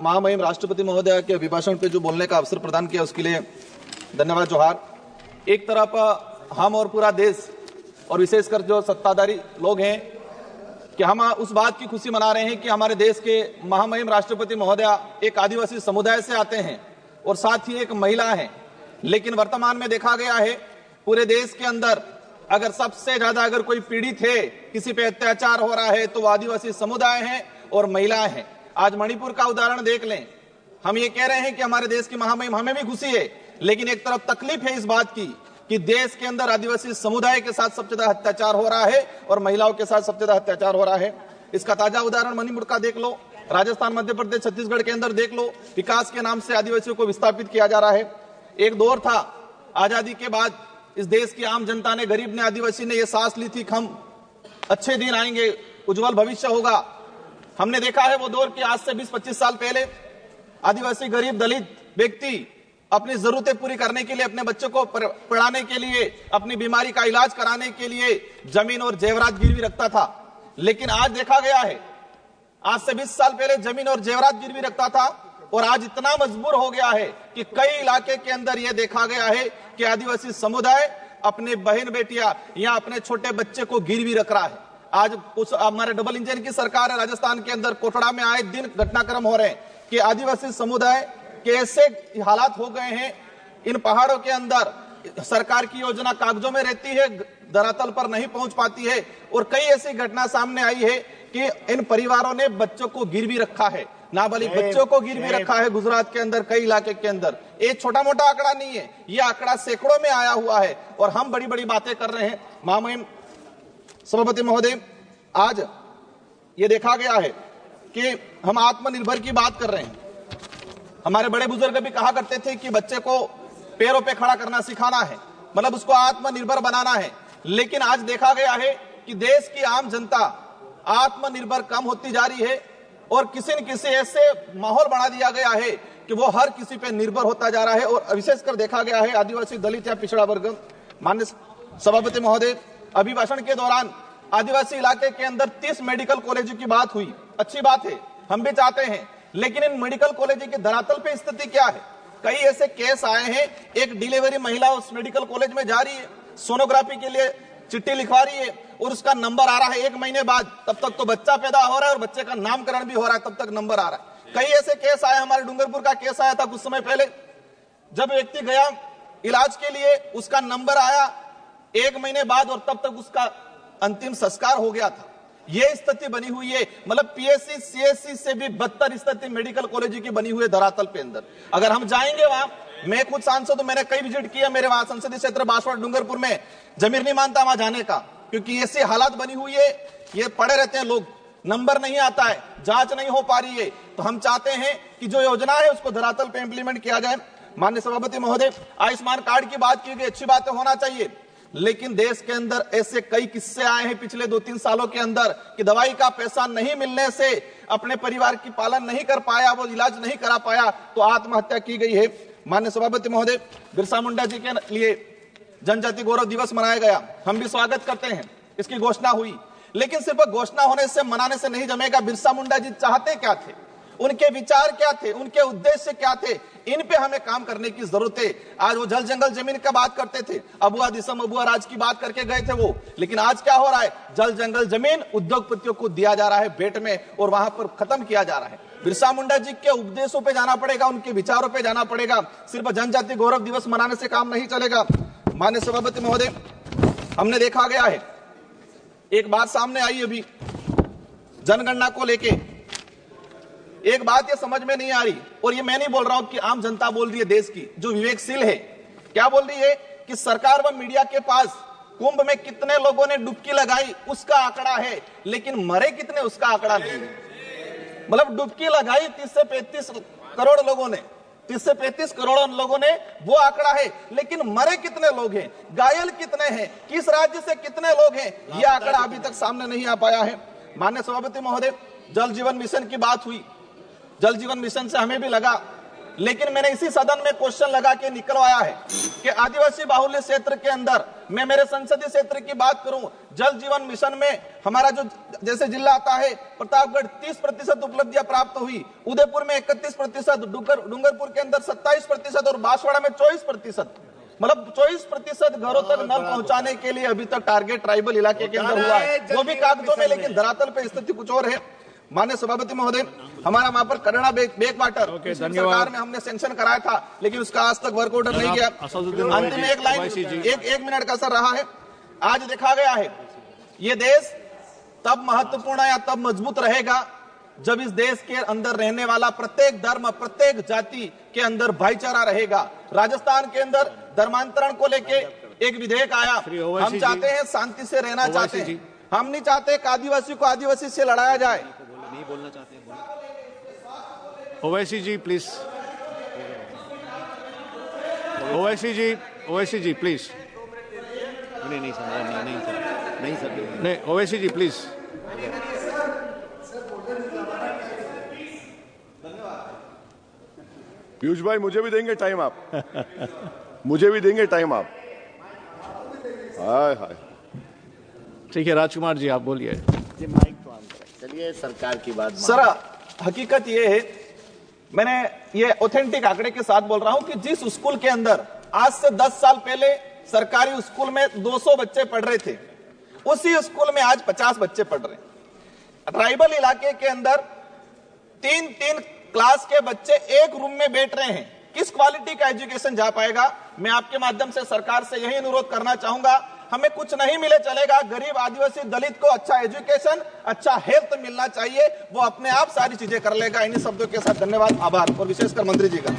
महामहिम राष्ट्रपति महोदय के अभिभाषण पे जो बोलने का अवसर प्रदान किया उसके लिए धन्यवाद, जोहार। एक तरफ हम और पूरा देश और विशेषकर जो सत्ताधारी लोग हैं कि हम उस बात की खुशी मना रहे हैं कि हमारे देश के महामहिम राष्ट्रपति महोदय एक आदिवासी समुदाय से आते हैं और साथ ही एक महिला हैं। लेकिन वर्तमान में देखा गया है पूरे देश के अंदर अगर सबसे ज्यादा अगर कोई पीड़ित है, किसी पे अत्याचार हो रहा है तो वो आदिवासी समुदाय है और महिलाएं हैं। आज मणिपुर का उदाहरण देख लें। हम ये कह रहे हैं कि हमारे देश की महामहिम, हमें भी खुशी है, लेकिन एक तरफ तकलीफ है इस बात की कि देश के अंदर आदिवासी समुदाय के साथ सबसे ज्यादा अत्याचार हो रहा है और महिलाओं के साथ सबसे ज्यादा अत्याचार हो रहा है। इसका ताजा उदाहरण मणिपुर का देख लो, राजस्थान, मध्य प्रदेश, छत्तीसगढ़ के अंदर देख लो। विकास के नाम से आदिवासियों को विस्थापित किया जा रहा है। एक दौर था आजादी के बाद इस देश की आम जनता ने, गरीब ने, आदिवासी ने यह सांस ली थी कि हम अच्छे दिन आएंगे, उज्जवल भविष्य होगा। हमने देखा है वो दौर कि आज से 20-25 साल पहले आदिवासी गरीब दलित व्यक्ति अपनी जरूरतें पूरी करने के लिए, अपने बच्चों को पढ़ाने के लिए, अपनी बीमारी का इलाज कराने के लिए जमीन और जेवरात गिरवी रखता था। लेकिन आज देखा गया है, आज से 20 साल पहले जमीन और जेवरात गिरवी रखता था और आज इतना मजबूर हो गया है कि कई इलाके के अंदर यह देखा गया है कि आदिवासी समुदाय अपने बहन बेटियां या अपने छोटे बच्चे को गिरवी रख रहा है। आज उस हमारे डबल इंजन की सरकार है, राजस्थान के अंदर कोटड़ा में आए दिन घटनाक्रम हो रहे हैं कि आदिवासी समुदाय के ऐसे हालात हो गए हैं, इन पहाड़ों के अंदर सरकार की योजना कागजों में रहती है, धरातल पर नहीं पहुंच पाती है। और कई ऐसी घटना सामने आई है कि इन परिवारों ने बच्चों को गिरवी रखा है, नाबालिग बच्चों को गिरवी रखा है। गुजरात के अंदर कई इलाके के अंदर एक छोटा मोटा आंकड़ा नहीं है, यह आंकड़ा सैकड़ों में आया हुआ है और हम बड़ी बड़ी बातें कर रहे हैं। महामहिम सभापति महोदय, आज ये देखा गया है कि हम आत्मनिर्भर की बात कर रहे हैं। हमारे बड़े बुजुर्ग भी कहा करते थे कि बच्चे को पैरों पे खड़ा करना सिखाना है, मतलब उसको आत्मनिर्भर बनाना है। लेकिन आज देखा गया है कि देश की आम जनता आत्मनिर्भर कम होती जा रही है और किसी न किसी ऐसे माहौल बना दिया गया है कि वो हर किसी पे निर्भर होता जा रहा है। और विशेषकर देखा गया है आदिवासी, दलित या पिछड़ा वर्ग। माननीय सभापति महोदय, अभिभाषण के दौरान आदिवासी इलाके के अंदर 30 मेडिकल कॉलेज की बात हुई, अच्छी बात है, हम भी चाहते हैं। लेकिन इन मेडिकल कॉलेज के धरातल पे स्थिति क्या है? कई ऐसे केस आए हैं, एक डिलीवरी महिला उस मेडिकल कॉलेज में जा रही है, सोनोग्राफी के लिए चिट्ठी लिखवा रही है और उसका नंबर आ रहा है 1 महीने बाद, तब तक तो बच्चा पैदा हो रहा है और बच्चे का नामकरण भी हो रहा है, तब तक नंबर आ रहा है। कई ऐसे केस आए, हमारे डूंगरपुर का केस आया था कुछ समय पहले, जब व्यक्ति गया इलाज के लिए, उसका नंबर आया 1 महीने बाद और तब तक उसका अंतिम संस्कार हो गया था। यह स्थिति बनी हुई है, मतलब पीएससी सीएससी से भी बदतर स्थिति मेडिकल कॉलेज की बनी हुई है धरातल पे अंदर। अगर हम जाएंगे वहां, मैं खुद सांसद हूं, मैंने कई विजिट किया, मेरे वहां संसदीय क्षेत्र बांसवाड़ा डूंगरपुर में, जमीर नहीं मानता वहां जाने का, क्योंकि ऐसी हालात बनी हुई है, ये पड़े रहते हैं लोग, नंबर नहीं आता है, जांच नहीं हो पा रही है। तो हम चाहते हैं कि जो योजना है उसको धरातल पे इंप्लीमेंट किया जाए। माननीय सभापति महोदय, आयुष्मान कार्ड की बात की गई, अच्छी बात होना चाहिए, लेकिन देश के अंदर ऐसे कई किस्से आए हैं पिछले 2-3 सालों के अंदर कि दवाई का पैसा नहीं मिलने से अपने परिवार की पालन नहीं कर पाया, वो इलाज नहीं करा पाया तो आत्महत्या की गई है। माननीय सभापति महोदय, बिरसा मुंडा जी के लिए जनजाति गौरव दिवस मनाया गया, हम भी स्वागत करते हैं, इसकी घोषणा हुई, लेकिन सिर्फ घोषणा होने से, मनाने से नहीं जमेगा। बिरसा मुंडा जी चाहते क्या थे, उनके विचार क्या थे, उनके उद्देश्य क्या थे, इन पे हमें काम करने की जरूरत है। आज वो जल जंगल जमीन का बात करते थे, अबुआ दिसम अबुआ राज की बात करके गए थे वो, लेकिन आज क्या हो रहा है, जल जंगल जमीन उद्योगपतियों को दिया जा रहा है भेंट में और वहां पर खत्म किया जा रहा है। बिरसा मुंडा जी के उपदेशों पे जाना पड़ेगा, उनके विचारों पे जाना पड़ेगा, सिर्फ जनजाति गौरव दिवस मनाने से काम नहीं चलेगा। माननीय सभापति महोदय, हमने देखा गया है, एक बात सामने आई अभी जनगणना को लेके, एक बात ये समझ में नहीं आ रही, और ये मैं नहीं बोल रहा हूं कि आम जनता बोल रही है, देश की जो विवेकशील है, क्या बोल रही है कि सरकार व मीडिया के पास कुंभ में कितने लोगों ने डुबकी लगाई उसका आंकड़ा है, लेकिन मरे कितने उसका आंकड़ा नहीं है। मतलब डुबकी लगाई 30 से 35 करोड़ लोगों ने, 30 से 35 करोड़ लोगों ने, वो आंकड़ा है, लेकिन मरे कितने लोग हैं, घायल कितने हैं, किस राज्य से कितने लोग हैं, यह आंकड़ा अभी तक सामने नहीं आ पाया है। माननीय सभापति महोदय, जल जीवन मिशन की बात हुई, जल जीवन मिशन से हमें भी लगा, लेकिन मैंने इसी सदन में क्वेश्चन लगा के निकलवाया है कि आदिवासी बाहुल्य क्षेत्र के अंदर, मैं मेरे संसदीय क्षेत्र की बात करूं, जल जीवन मिशन में हमारा जो जैसे जिला आता है प्रतापगढ़ 30% उपलब्धियां प्राप्त हुई, उदयपुर में 31%, डूंगरपुर के अंदर 27% और बांसवाड़ा में 24%। मतलब 24% घरों तक नल पहुंचाने के लिए अभी तक टारगेट ट्राइबल इलाके के अंदर हुआ है, वो भी कागजों में, लेकिन धरातल पे स्थिति कुछ और है। माननीय सभापति महोदय, हमारा वहां पर करणा बेक वाटर सरकार में हमने सेंक्शन कराया था, लेकिन उसका आज तक वर्क ऑर्डर नहीं गया। अंतिम एक लाइन, एक मिनट का सर रहा है। आज देखा गया है ये देश तब महत्वपूर्ण या तब मजबूत रहेगा जब इस देश के अंदर रहने वाला प्रत्येक धर्म, प्रत्येक जाति के अंदर भाईचारा रहेगा। राजस्थान के अंदर धर्मांतरण को लेके एक विधेयक आया, हम चाहते हैं शांति से रहना चाहते हैं, हम नहीं चाहते कि आदिवासी को आदिवासी से लड़ाया जाए। नहीं बोलना चाहते हैं। Owaisi ji please, Owaisi ji please. नहीं सर, ओवैसी जी प्लीज। पीयूष भाई मुझे भी देंगे टाइम आप, मुझे भी देंगे टाइम आप। हाय हाय, ठीक है राजकुमार जी आप बोलिए। चलिए सरकार की बात। सर हकीकत ये है, मैंने ये ऑथेंटिक आंकड़े के साथ बोल रहा हूं कि जिस स्कूल के अंदर आज से 10 साल पहले सरकारी स्कूल में 200 बच्चे पढ़ रहे थे, उसी स्कूल में आज 50 बच्चे पढ़ रहे हैं। ट्राइबल इलाके के अंदर 3-3 क्लास के बच्चे एक रूम में बैठ रहे हैं, किस क्वालिटी का एजुकेशन जा पाएगा? मैं आपके माध्यम से सरकार से यही अनुरोध करना चाहूंगा, हमें कुछ नहीं मिले चलेगा, गरीब आदिवासी दलित को अच्छा एजुकेशन, अच्छा हेल्थ मिलना चाहिए, वो अपने आप सारी चीजें कर लेगा। इन्हीं शब्दों के साथ धन्यवाद, आभार और विशेषकर मंत्री जी का।